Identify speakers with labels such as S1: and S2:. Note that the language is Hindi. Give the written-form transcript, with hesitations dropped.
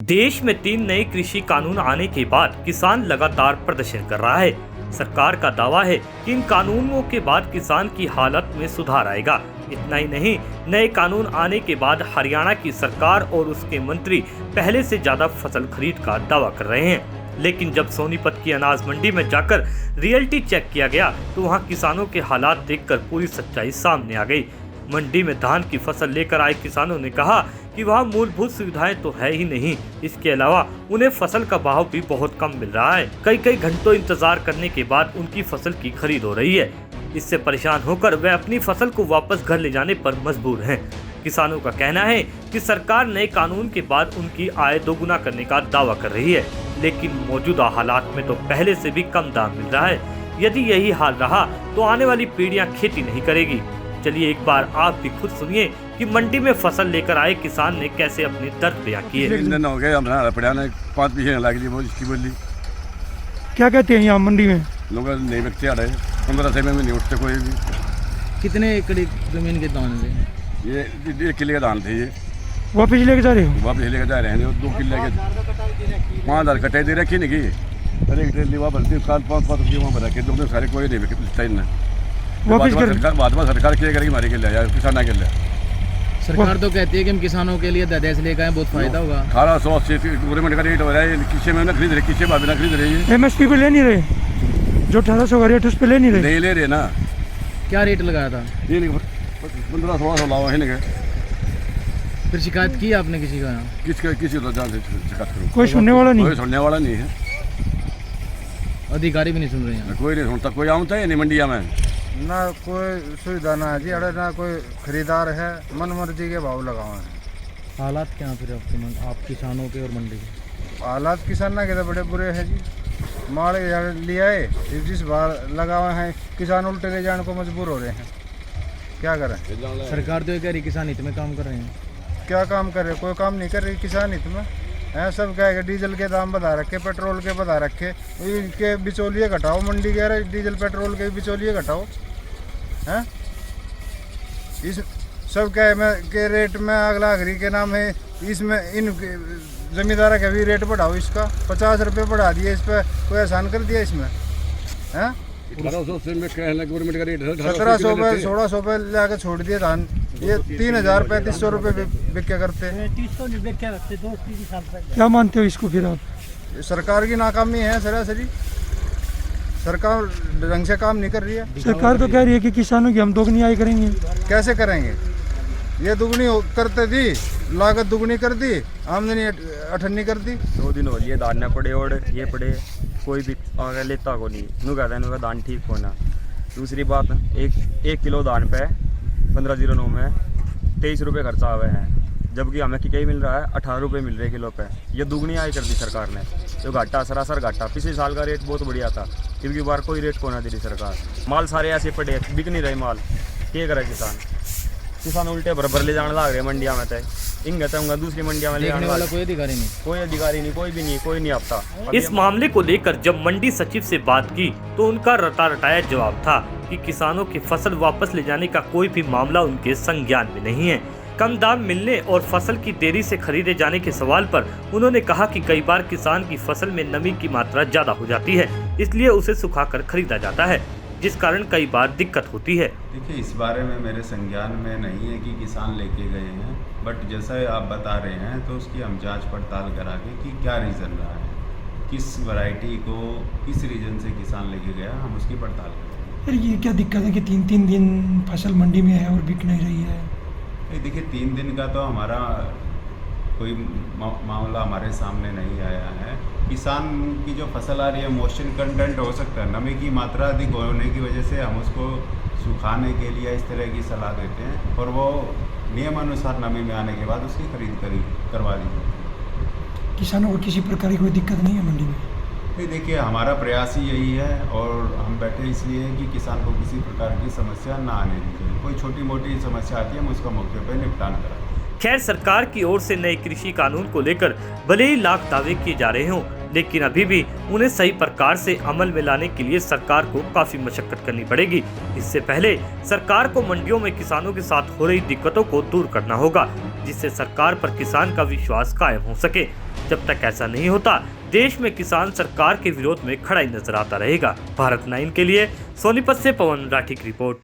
S1: देश में 3 नए कृषि कानून आने के बाद किसान लगातार प्रदर्शन कर रहा है। सरकार का दावा है कि इन कानूनों के बाद किसान की हालत में सुधार आएगा। इतना ही नहीं, नए कानून आने के बाद हरियाणा की सरकार और उसके मंत्री पहले से ज्यादा फसल खरीद का दावा कर रहे हैं। लेकिन जब सोनीपत की अनाज मंडी में जाकर रियलिटी चेक किया गया तो वहां किसानों के हालात देखकर पूरी सच्चाई सामने आ गई। मंडी में धान की फसल लेकर आए किसानों ने कहा कि वहाँ मूलभूत सुविधाएं तो है ही नहीं, इसके अलावा उन्हें फसल का भाव भी बहुत कम मिल रहा है। कई घंटों इंतजार करने के बाद उनकी फसल की खरीद हो रही है। इससे परेशान होकर वे अपनी फसल को वापस घर ले जाने पर मजबूर हैं। किसानों का कहना है कि सरकार नए कानून के बाद उनकी आय दोगुना करने का दावा कर रही है, लेकिन मौजूदा हालात में तो पहले से भी कम दाम मिल रहा है। यदि यही हाल रहा तो आने वाली पीढ़ियां खेती नहीं करेगी। चलिए एक बार आप भी खुद सुनिए कि मंडी में फसल लेकर आए किसान ने कैसे अपने दर्द बयां किए।
S2: हो गए हमारा पढ़ाने 5 पीछे लग जी इसकी बोली।
S3: क्या कहते हैं यहाँ मंडी में?
S2: लोग नहीं बच्चे आ रहे 15 से में नहीं उठते कोई भी।
S4: कितने एकड़ जमीन के दान थे?
S2: ये 1 किले का दान थे। ये
S3: वापिस लेके जा रहे हो?
S2: वापस लेके जा रहे हैं 2 किले के 5000 कटे दे रखी नहीं की। अरे एक ट्रेन वहाँ भरती 5 रुपये वहाँ भरा के दोनों सारे कोई नहीं टाइम
S3: वापिस कर
S2: सरकार क्या करेगी हमारे के लिए किसाना के लिए।
S4: सरकार तो कहती है कि हम किसानों के लिए दहेज लेकर आए, बहुत फायदा होगा।
S2: 1880 गवर्नमेंट का रेट हो रहा है, किसी में ना खरीद रहे, किसी में ना खरीद रही है।
S3: एमएसपी पे ले नहीं रहे, जो 1800 का रेट उस पे ले नहीं रहे।
S2: नहीं ले रहे ना।
S4: क्या रेट लगाया था?
S2: ये 1500-1600 लावा है ना।
S4: फिर शिकायत की आपने किसी का?
S2: किसी तो जान से शिकायत करो,
S3: कोई सुनने वाला नहीं।
S2: कोई सुनने वाला नहीं है।
S4: अधिकारी भी नहीं सुन रहे हैं।
S2: कोई नहीं सुनता, कोई आमता है नहीं मंडिया में
S5: ना कोई सुविधा ना है जी। अरे ना कोई खरीदार है, मन मर्जी के भाव लगाओ हैं।
S4: हालात क्या फिर आप किसानों के और मंडी के?
S5: हालात किसाना के तो बड़े बुरे हैं जी। माल लिया है जिस बार लगा हुए हैं, किसान उल्टे ले जाने को मजबूर हो रहे हैं। क्या करें?
S4: सरकार तो ये कह रही किसान हित में काम कर रहे हैं।
S5: क्या काम कर रहे? कोई काम नहीं कर रही किसान हित में है। सब कहेगा डीजल के दाम बढ़ा रखे, पेट्रोल के बढ़ा रखे, इनके बिचौलिए घटाओ। मंडी कह रहे डीजल पेट्रोल के बिचौलिए घटाओ हैं। इस सब के रेट में अगला घरी के नाम है। इसमें इन जमींदार का भी रेट बढ़ाओ। इसका 50 रुपये बढ़ा दिए, इस पर कोई आसान कर दिया इसमें हैं।
S2: 1800 से में गवर्नमेंट का रेट
S5: 1700 पे 1600 पे लाके छोड़ दिए धान। ये 3000-3500 रुपये बिक्या करते हैं।
S3: क्या मानते हो इसको फिर आप?
S5: सरकार की नाकामी है सरासरी। सरकार ढंग से काम नहीं कर रही है।
S3: सरकार तो कह रही है कि किसानों की हम दोगुनी आय करेंगे।
S5: कैसे करेंगे? ये दुगनी करते थी, लागत दुगनी कर दी, आमदनी अठन्नी कर दी।
S6: 2 दिन हो लिए दान न पड़े और ये पड़े, कोई भी आगे लेता को नहीं। नू कहता है नू दान ठीक होना। दूसरी बात, एक किलो दान पे 1509 में 23 रुपये खर्चा आवे हैं, जबकि हमें कई मिल रहा है 18 रुपये मिल रहे किलो पे। ये दुगनी आय कर दी सरकार ने, जो घाटा सरासर घाटा। पिछले साल का रेट बहुत बढ़िया था, क्योंकि बार कोई रेट को ना दे रही सरकार। माल सारे ऐसे पड़े, बिक नहीं रहे माल। क्या करे किसान उल्टे भर ले जाने लग रहे मंडिया में। तो इन कहते दूसरी मंडिया में
S4: देखने वाला कोई अधिकारी नहीं,
S6: कोई भी नहीं, कोई नहीं आता।
S1: इस मामले को लेकर जब मंडी सचिव से बात की तो उनका रटाया जवाब था कि किसानों की फसल वापस ले जाने का कोई भी मामला उनके संज्ञान में नहीं है। कम दाम मिलने और फसल की देरी से खरीदे जाने के सवाल पर उन्होंने कहा कि कई बार किसान की फसल में नमी की मात्रा ज्यादा हो जाती है, इसलिए उसे सुखाकर खरीदा जाता है, जिस कारण कई बार दिक्कत होती है।
S7: देखिए, इस बारे में मेरे संज्ञान में नहीं है कि किसान लेके गए हैं, बट जैसा आप बता रहे हैं तो उसकी हम जांच पड़ताल कराके कि क्या रीज़न रहा है, किस वैरायटी को किस रीजन से किसान लेके गया, हम उसकी पड़ताल करेंगे।
S3: फिर ये क्या दिक्कत है कि 3 दिन फसल मंडी में है और बिक नहीं रही है?
S7: देखिए, 3 दिन का तो हमारा कोई मामला हमारे सामने नहीं आया है। किसान की जो फसल आ रही है, मॉइस्चर कंटेंट हो सकता है, नमी की मात्रा अधिक होने की वजह से हम उसको सुखाने के लिए इस तरह की सलाह देते हैं, और वो नियमानुसार नमी में आने के बाद उसकी खरीद करवा दी जाती है।
S3: किसानों को किसी प्रकार की कोई दिक्कत नहीं है मंडी में?
S7: नहीं, देखिए, हमारा प्रयास ही यही है, और हम बैठे इसलिए हैं कि किसान को किसी प्रकार की समस्या ना आने दी जाए। कोई छोटी मोटी समस्या आती है, हम उसका मौके पर निपटान कराएं।
S1: खैर, सरकार की ओर से नए कृषि कानून को लेकर भले ही लाख दावे किए जा रहे हों, लेकिन अभी भी उन्हें सही प्रकार से अमल में लाने के लिए सरकार को काफी मशक्कत करनी पड़ेगी। इससे पहले सरकार को मंडियों में किसानों के साथ हो रही दिक्कतों को दूर करना होगा, जिससे सरकार पर किसान का विश्वास कायम हो सके। जब तक ऐसा नहीं होता देश में किसान सरकार के विरोध में खड़ा ही नजर आता रहेगा। भारत 9 के लिए सोनीपत से पवन राठी की रिपोर्ट।